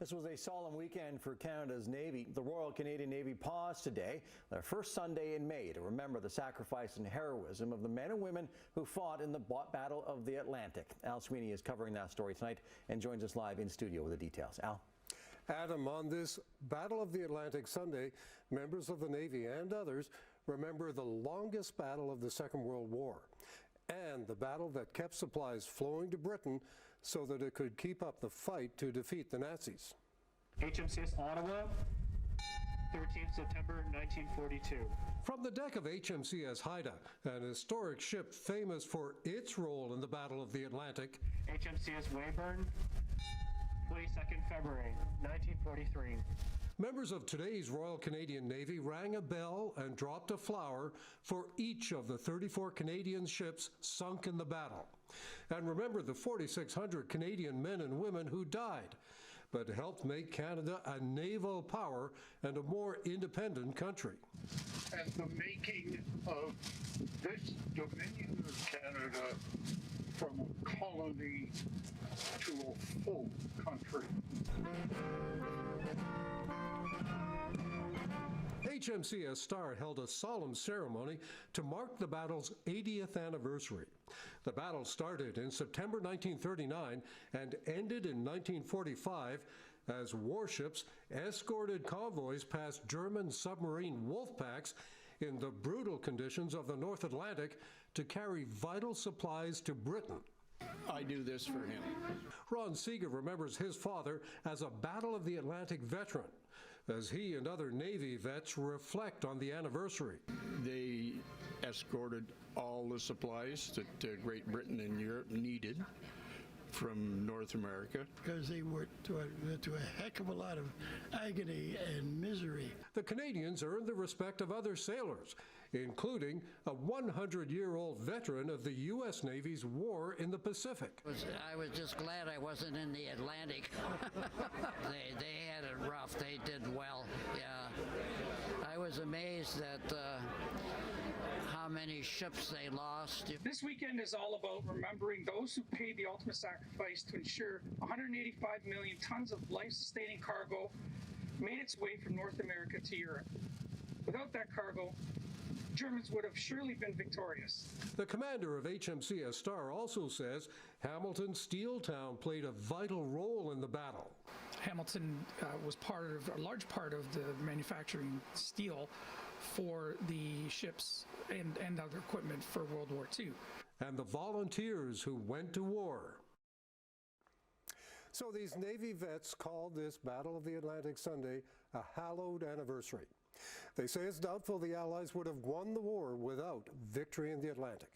This was a solemn weekend for Canada's Navy. The Royal Canadian Navy paused today, their first Sunday in May, to remember the sacrifice and heroism of the men and women who fought in the Battle of the Atlantic. Al Sweeney is covering that story tonight and joins us live in studio with the details. Al? Adam, on this Battle of the Atlantic Sunday, members of the Navy and others remember the longest battle of the Second World War and the battle that kept supplies flowing to Britain so that it could keep up the fight to defeat the Nazis. HMCS Ottawa, 13th September 1942. From the deck of HMCS Haida, an historic ship famous for its role in the Battle of the Atlantic, HMCS Weyburn, 22nd February 1943. Members of today's Royal Canadian Navy rang a bell and dropped a flower for each of the 34 Canadian ships sunk in the battle. And remember the 4,600 Canadian men and women who died, but helped make Canada a naval power and a more independent country. And the making of this Dominion of Canada from a colony to a full country. HMCS Star held a solemn ceremony to mark the battle's 80th anniversary. The battle started in September 1939 and ended in 1945 as warships escorted convoys past German submarine wolf packs in the brutal conditions of the North Atlantic to carry vital supplies to Britain. I do this for him. Ron Seeger remembers his father as a Battle of the Atlantic veteran, as he and other Navy vets reflect on the anniversary. They escorted all the supplies that Great Britain and Europe needed from North America. Because they were to a heck of a lot of agony and misery. The Canadians earned the respect of other sailors, including a 100-year-old veteran of the U.S. Navy's war in the Pacific. I was just glad I wasn't in the Atlantic. They had it rough. They did well. Yeah, I was amazed at how many ships they lost. This weekend is all about remembering those who paid the ultimate sacrifice to ensure 185 million tons of life-sustaining cargo made its way from North America to Europe. Without that cargo, Germans would have surely been victorious. The commander of HMCS Star also says Hamilton Steeltown played a vital role in the battle. Hamilton was a large part of the manufacturing steel for the ships and other equipment for World War II. And the volunteers who went to war. So these Navy vets called this Battle of the Atlantic Sunday a hallowed anniversary. They say it's doubtful the Allies would have won the war without victory in the Atlantic.